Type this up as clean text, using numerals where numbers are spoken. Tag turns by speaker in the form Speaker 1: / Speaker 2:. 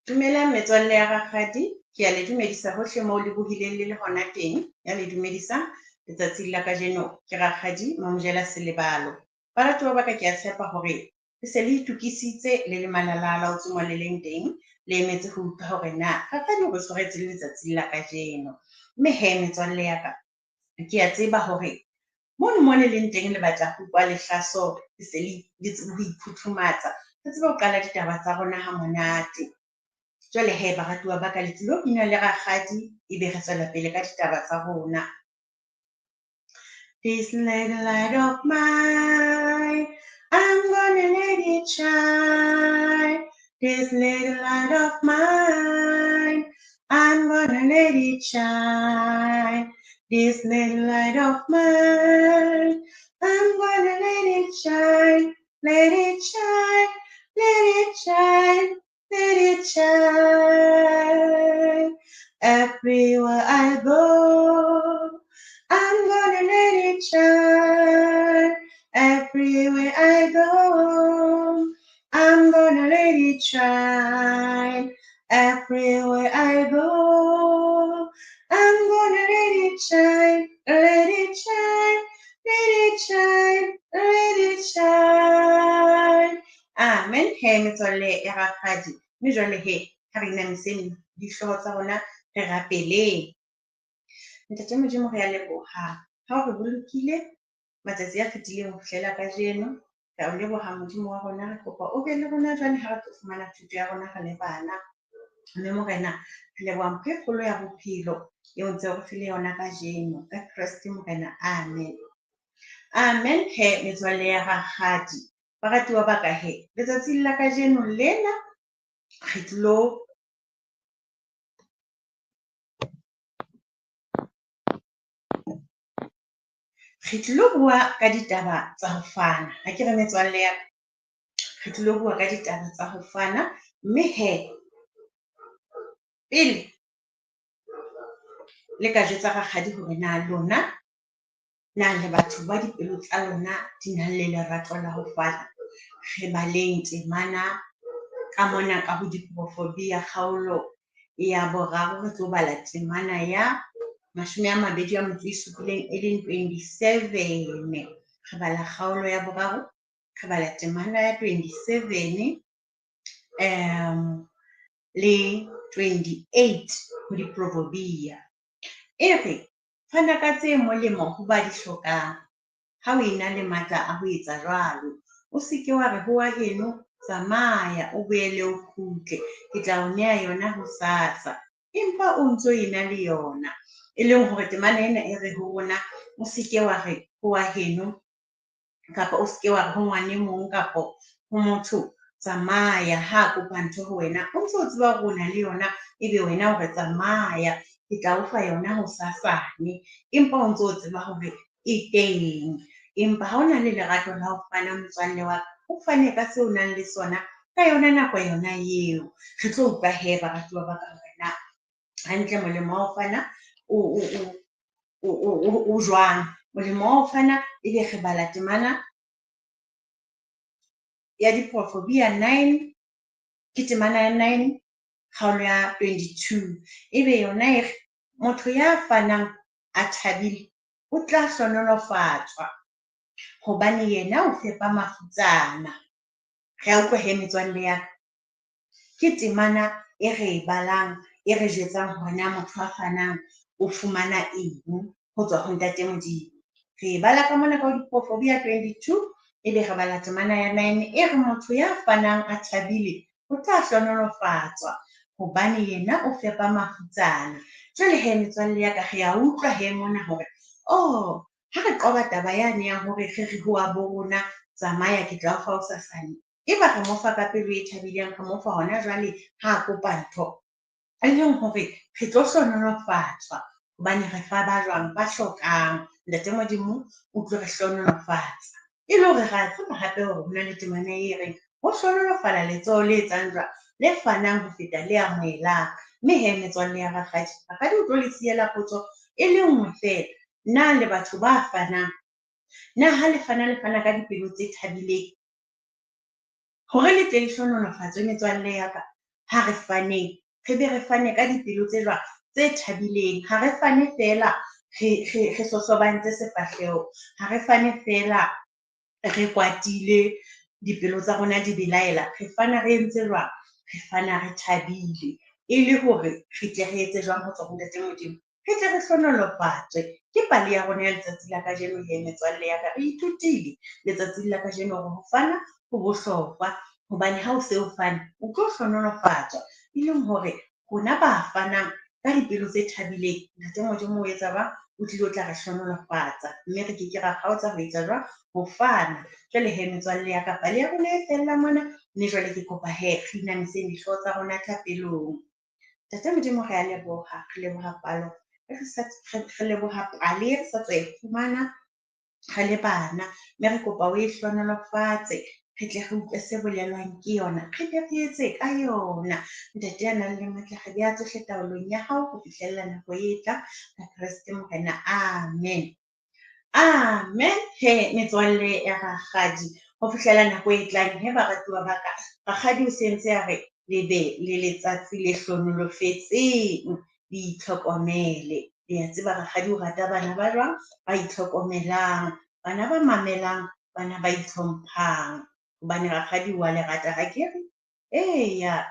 Speaker 1: Dumelang metswalle ya rakgadi, ke a le dumedisa hohle moo le bohileng le hona teng. Ya le dumedisang letsatsing la kajeno ke rakgadi Mamojela Selebalo. Baratuwa ba ka, ke a tshepa hore le se le itukisitse le le malalaalaotswe mo le leng teng, le emetse ho utlwa hore na rakgadi o re tshwaretse le letsatsing la kajeno. Mme hee metswalle ya ka, ke a tseba hore mo le leng teng le batla ho utlwa lehlaso le se le tsebe ho iphuthumatsa, le tsebe ho qala ditaba tsa rona ha monate. Jwale hee baratuwa ba ka, le tsilo bina le rakgadi ebe re tswela pele ka ditaba tsa rona. This little light of mine, I'm gonna let it shine. This little light of mine, I'm gonna let it shine. This little light of mine, I'm gonna let it shine. Let it shine, let it shine, let it shine. Everywhere I go, I'm gonna let it shine. Everywhere I go, I'm gonna let it shine. Everywhere I go, I'm gonna let it shine. Let it shine, let it shine, let it shine. Amen. Hee metswalle ya rakgadi, mme jwale hee ha re inamiseng dihlooho tsa rona, re rapeleng. Ntate Modimo re a leboha ha o re bolokile matsatsi a fetileng ho fihlela kajeno. Re a o leboha Modimo wa rona, re kopa o be le rona jwale ha re tlo fumana thuto ya rona re le bana. Mme Morena, re leboha mpho e kgolo ya bophelo eo ntse o re file yona kajeno, ka Kreste Morena, amen. Amen. Hee metswalle ya rakgadi, baratuwa ba ka hee, letsatsing la kajeno lena re tlilo bua ka ditaba tsa ho fana. Ha ke re metswalle ya ka, re tlilo bua ka ditaba tsa ho fana. Mme hee, pele le ka jwetsa rakgadi hore na lona na le batho ba dipelo tsa lona di nang le lerato la ho fana, re baleng temana ka mona ka ho diporofobia kgaolo ya boraro. Re tlo bala temana ya 27 e leng 27. Re bala kgaolo ya boraro, re bala temana ya 27 le 28 ho diprofobia. E re fana ka tse molemo ho ba di hlokang. Ha o ena le matla a ho etsa jwalo, o se ke wa re ho wa heno tsamaya o boele o kgutle, ke tla o neha yona hosasa, empa o ntso ena le yona. E leng hore temana ena e re ho rona, o se ke wa re ho wa heno, kapa o se ke wa re ho ngwane mong kapo ho motho tsamaya ha kopa ntho ho wena, o ntso o tseba hore o na le yona, ebe wena o re tsamaya ke tla o fa yona hosasane, empa o ntso o tseba hore e teng. Empa ha o na le lerato la ho fana motswalle wa ka, o fane ka seo o nang le sona ka yona nako yona eo. Re tlo utlwa hee baratuwa ba ka hore na hantle molemo wa ho fana o jwang. Molemo wa ho fana, ebe re bala temana ya diprofobia 9, ke temana ya 9 kgaolo ya 22. Ebe yona e re motho ya fanang a thabile o tla hlohonolofatswa, hobane yena o fepa mafutsana. Re a utlwa hee metswalle ya ka, ke temana e re e balang, e re jwetsang hore na motho a fanang o fumana eng ho tswa ho Ntate Modimo. Re e bala ka mona ka diprofobia 22, ebe re bala temana ya 9 e re motho ya fanang a thabile o tla hlohonolofatswa, hobane yena o fepa mafutsana. Jwale hee metswalle ya ka, re a utlwa hee mona hore ha re qoba taba yane ya hore re ho wa bo rona tsamaya ke tla o fa hosasane, eba re mo fa ka pelo e thabileng, re mo fa hona jwale ha kopa ntho, e leng hore re tlo hlohonolofatswa, hobane re fa ba jwang ba hlokang. Ntate Modimo o tlo re hlohonolofatsa, e le hore ra tseba hape hore ho na le temana e reng ho hlohonolofala letsoho le etsang jwang, le fanang ho feta le amohelang. Mme hee metswalle ya rakgadi, rakgadi o tlo le siela potso e le nngwe fela. Na le batho ba fanang? Na ha le fana ka dipelo tse thabileng, hore le tle le hlohonolofatswe metswalle ya ka, ha re faneng, re be re fane ka dipelo tse jwang, tse thabileng. Ha re fane fela re sosobantse sefahleho, ha re fane fela re kwatile dipelo tsa rona di belaela. Re fana re entse jwang? Re fana re thabile, e le hore re tle re etse jwang ho tswa ho Ntate Modimo? Re tle re hlohonolofatswe ke pale ya rona ya letsatsi la kajeno he metswalle ya ka. Re ithutile letsatsing la kajeno hore ho fana ho bohlokwa, hobane ha o se o fana o tlo hlohonolofatswa, e leng hore rona ba fanang ka dipelo tse thabileng, Ntate Modimo o etsa jwang? O tlilo tla re hlohonolofatsa, mme re ke ra kgaotsa ho etsa jwang? Ho fana. Jwale he metswalle ya ka, pale ya rona e fella mona, mme jwale ke kopa he re inamiseng dihlooho tsa rona thapelong. Ntate Modimo re a leboha, re leboha palo, re leboha pale re sa tswa e fumana re le bana, mme re kopa o e hlohonolofatse, re tle re utlwe se bolelwang ke yona, re tle re etse ka yona. Ntate ya nang le matla, re beha tsohle taolong ya hao ho fihlella nako e tlang, ka Kreste Morena. Amen. Amen. He metswalle ya rakgadi, ho fihlela nako e tlang he baratuwa ba ka, rakgadi o sentse a re le be le letsatsi le hlohonolofetseng, le itlhokomele. Le a tseba rakgadi o rata bana ba jwang? Ba itlhokomelang, bana ba mamelang, bana ba itlhomphang, hobane rakgadi wa le rata ha ke re? Eya.